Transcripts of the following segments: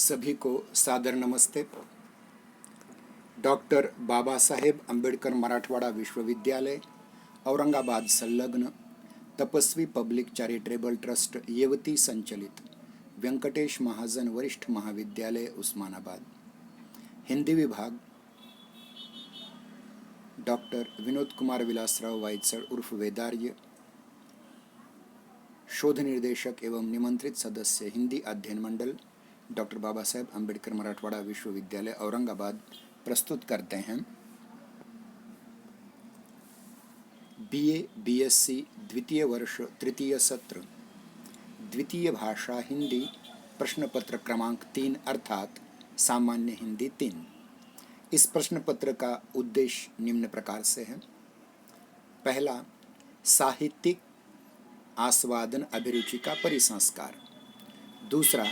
सभी को सादर नमस्ते। डॉक्टर बाबा साहेब अम्बेडकर मराठवाड़ा विश्वविद्यालय औरंगाबाद संलग्न तपस्वी पब्लिक चैरिटेबल ट्रस्ट येवती संचलित वेंकटेश महाजन वरिष्ठ महाविद्यालय उस्मानाबाद हिंदी विभाग डॉक्टर विनोद कुमार विलासराव वाइत्सर उर्फ वेदार्य, शोध निर्देशक एवं निमंत्रित सदस्य हिंदी अध्ययन मंडल डॉक्टर बाबा साहेब अम्बेडकर मराठवाड़ा विश्वविद्यालय औरंगाबाद प्रस्तुत करते हैं बीए बीएससी द्वितीय वर्ष तृतीय सत्र द्वितीय भाषा हिंदी प्रश्न पत्र क्रमांक 3 अर्थात सामान्य हिंदी 3। इस प्रश्न पत्र का उद्देश्य निम्न प्रकार से है। पहला, साहित्यिक आस्वादन अभिरुचि का परिसंस्कार। दूसरा,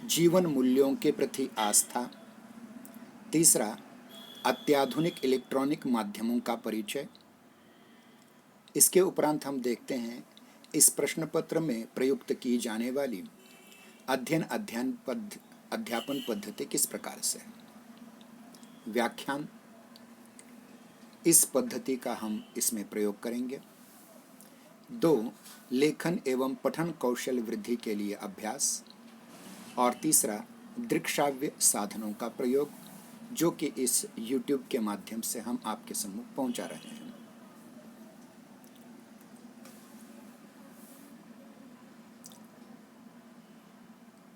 जीवन मूल्यों के प्रति आस्था। तीसरा, अत्याधुनिक इलेक्ट्रॉनिक माध्यमों का परिचय। इसके उपरांत हम देखते हैं इस प्रश्न पत्र में प्रयुक्त की जाने वाली अध्यापन पद्धति किस प्रकार से है। व्याख्यान, इस पद्धति का हम इसमें प्रयोग करेंगे। 2, लेखन एवं पठन कौशल वृद्धि के लिए अभ्यास। और तीसरा, दृक्श्राव्य साधनों का प्रयोग, जो कि इस YouTube के माध्यम से हम आपके सम्मुख पहुंचा रहे हैं।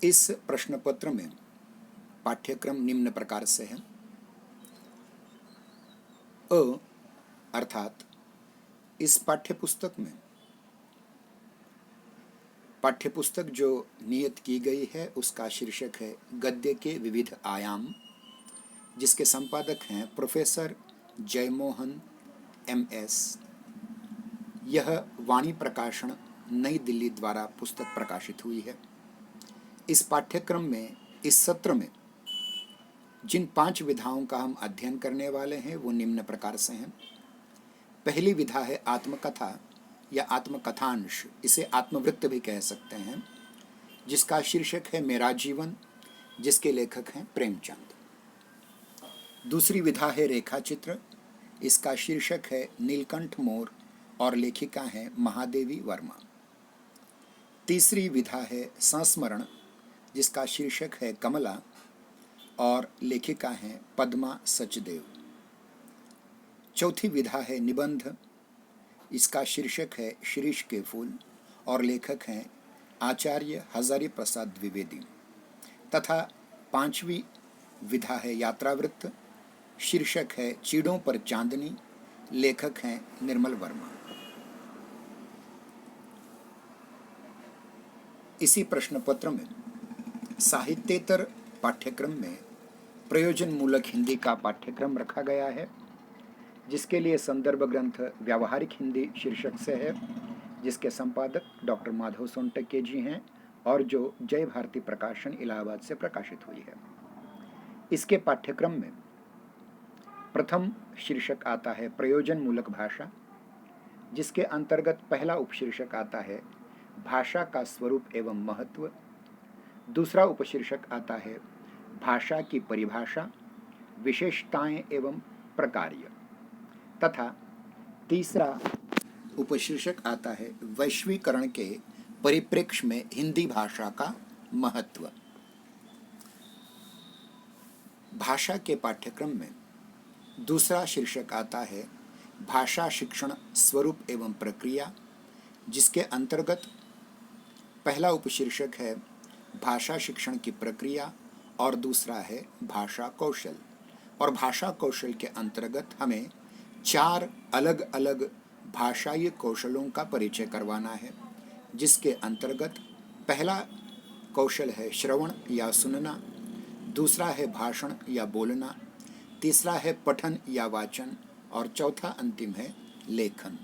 इस प्रश्न पत्र में पाठ्यक्रम निम्न प्रकार से है। अर्थात इस पाठ्यपुस्तक जो नियत की गई है उसका शीर्षक है गद्य के विविध आयाम, जिसके संपादक हैं प्रोफेसर जयमोहन MS। यह वाणी प्रकाशन नई दिल्ली द्वारा पुस्तक प्रकाशित हुई है। इस पाठ्यक्रम में इस सत्र में जिन 5 विधाओं का हम अध्ययन करने वाले हैं वो निम्न प्रकार से हैं। पहली विधा है आत्मकथा या आत्मकथांश, इसे आत्मवृत्त भी कह सकते हैं, जिसका शीर्षक है मेरा जीवन, जिसके लेखक हैं प्रेमचंद। दूसरी विधा है रेखाचित्र, इसका शीर्षक है नीलकंठ मोर और लेखिका हैं महादेवी वर्मा। तीसरी विधा है संस्मरण, जिसका शीर्षक है कमला और लेखिका हैं पद्मा सचदेव। चौथी विधा है निबंध, इसका शीर्षक है शिरीष के फूल और लेखक हैं आचार्य हजारी प्रसाद द्विवेदी। तथा 5वीं विधा है यात्रावृत्त, शीर्षक है चीड़ों पर चांदनी, लेखक हैं निर्मल वर्मा। इसी प्रश्न पत्र में साहित्येतर पाठ्यक्रम में प्रयोजन मूलक हिंदी का पाठ्यक्रम रखा गया है, जिसके लिए संदर्भ ग्रंथ व्यावहारिक हिंदी शीर्षक से है, जिसके संपादक डॉक्टर माधव सोनटके जी हैं और जो जय भारती प्रकाशन इलाहाबाद से प्रकाशित हुई है। इसके पाठ्यक्रम में प्रथम शीर्षक आता है प्रयोजन मूलक भाषा, जिसके अंतर्गत पहला उपशीर्षक आता है भाषा का स्वरूप एवं महत्व। दूसरा उपशीर्षक आता है भाषा की परिभाषा, विशेषताएं एवं प्रकार्य। तथा तीसरा उपशीर्षक आता है वैश्वीकरण के परिप्रेक्ष्य में हिंदी भाषा का महत्व। भाषा के पाठ्यक्रम में दूसरा शीर्षक आता है भाषा शिक्षण स्वरूप एवं प्रक्रिया, जिसके अंतर्गत पहला उपशीर्षक है भाषा शिक्षण की प्रक्रिया और दूसरा है भाषा कौशल। और भाषा कौशल के अंतर्गत हमें 4 अलग अलग भाषाई कौशलों का परिचय करवाना है, जिसके अंतर्गत पहला कौशल है श्रवण या सुनना, दूसरा है भाषण या बोलना, तीसरा है पठन या वाचन और चौथा अंतिम है लेखन।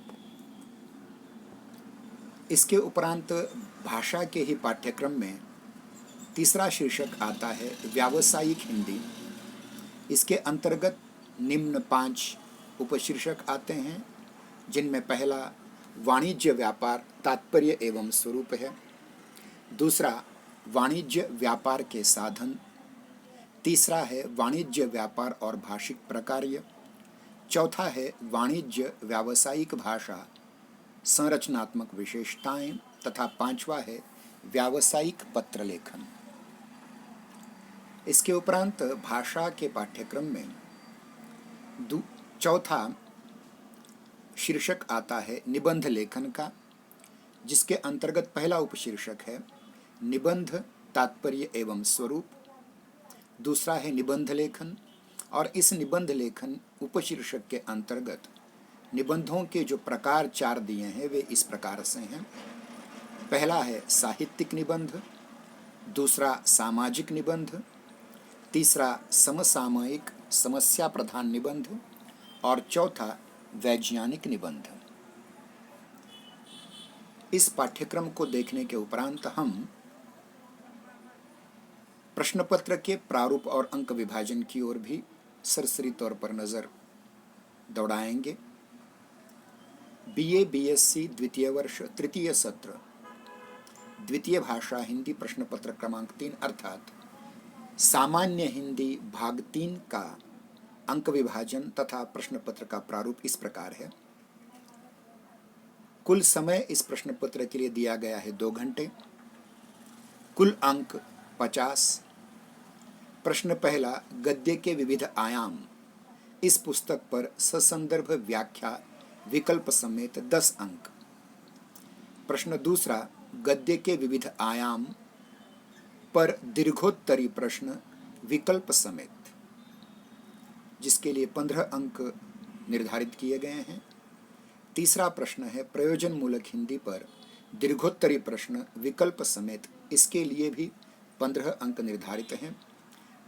इसके उपरांत भाषा के ही पाठ्यक्रम में तीसरा शीर्षक आता है व्यावसायिक हिंदी। इसके अंतर्गत निम्न 5 उपशीर्षक आते हैं, जिनमें पहला वाणिज्य व्यापार तात्पर्य एवं स्वरूप है। दूसरा वाणिज्य व्यापार के साधन तीसरा है वाणिज्य व्यापार और भाषिक प्रकार्य। चौथा है वाणिज्य व्यावसायिक भाषा संरचनात्मक विशेषताएं तथा पांचवा है व्यावसायिक पत्र लेखन। इसके उपरांत भाषा के पाठ्यक्रम में चौथा शीर्षक आता है निबंध लेखन का, जिसके अंतर्गत पहला उपशीर्षक है निबंध तात्पर्य एवं स्वरूप, दूसरा है निबंध लेखन, और इस निबंध लेखन उपशीर्षक के अंतर्गत निबंधों के जो प्रकार 4 दिए हैं वे इस प्रकार से हैं। पहला है साहित्यिक निबंध, दूसरा सामाजिक निबंध, तीसरा समसामयिक समस्या प्रधान निबंध और चौथा वैज्ञानिक निबंध। इस पाठ्यक्रम को देखने के उपरांत हम प्रश्न पत्र के प्रारूप और अंक विभाजन की ओर भी सरसरी तौर पर नजर दौड़ाएंगे। बीए बीएससी द्वितीय वर्ष तृतीय सत्र द्वितीय भाषा हिंदी प्रश्न पत्र क्रमांक 3 अर्थात सामान्य हिंदी भाग 3 का अंक विभाजन तथा प्रश्न पत्र का प्रारूप इस प्रकार है। कुल समय इस प्रश्न पत्र के लिए दिया गया है 2 घंटे। कुल अंक 50। प्रश्न पहला, गद्य के विविध आयाम। इस पुस्तक पर ससंदर्भ व्याख्या विकल्प समेत 10 अंक। प्रश्न दूसरा, गद्य के विविध आयाम पर दीर्घोत्तरी प्रश्न विकल्प समेत, जिसके लिए 15 अंक निर्धारित किए गए हैं। तीसरा प्रश्न है प्रयोजन मूलक हिंदी पर दीर्घोत्तरी प्रश्न विकल्प समेत, इसके लिए भी 15 अंक निर्धारित हैं।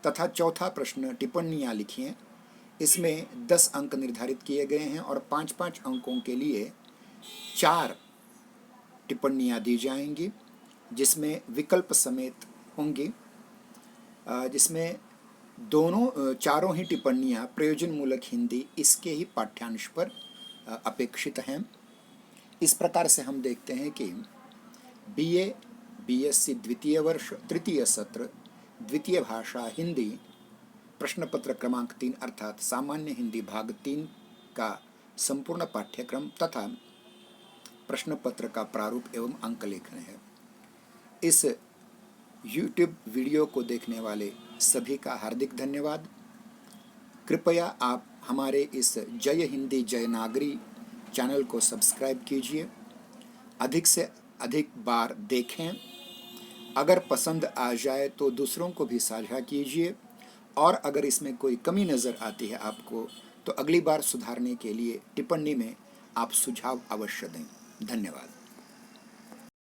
तथा चौथा प्रश्न टिप्पणियाँ लिखिए, इसमें 10 अंक निर्धारित किए गए हैं और 5-5 अंकों के लिए 4 टिप्पणियाँ दी जाएंगी, जिसमें विकल्प समेत होंगी, जिसमें चारों ही टिप्पणियाँ प्रयोजन मूलक हिंदी इसके ही पाठ्यांश पर अपेक्षित हैं। इस प्रकार से हम देखते हैं कि बीए बीएससी द्वितीय वर्ष तृतीय सत्र द्वितीय भाषा हिंदी प्रश्न पत्र क्रमांक 3 अर्थात सामान्य हिंदी भाग 3 का संपूर्ण पाठ्यक्रम तथा प्रश्न पत्र का प्रारूप एवं अंक लेखन है। इस YouTube वीडियो को देखने वाले सभी का हार्दिक धन्यवाद। कृपया आप हमारे इस जय हिंदी जय नागरी चैनल को सब्सक्राइब कीजिए, अधिक से अधिक बार देखें। अगर पसंद आ जाए तो दूसरों को भी साझा कीजिए, और अगर इसमें कोई कमी नज़र आती है आपको तो अगली बार सुधारने के लिए टिप्पणी में आप सुझाव अवश्य दें। धन्यवाद।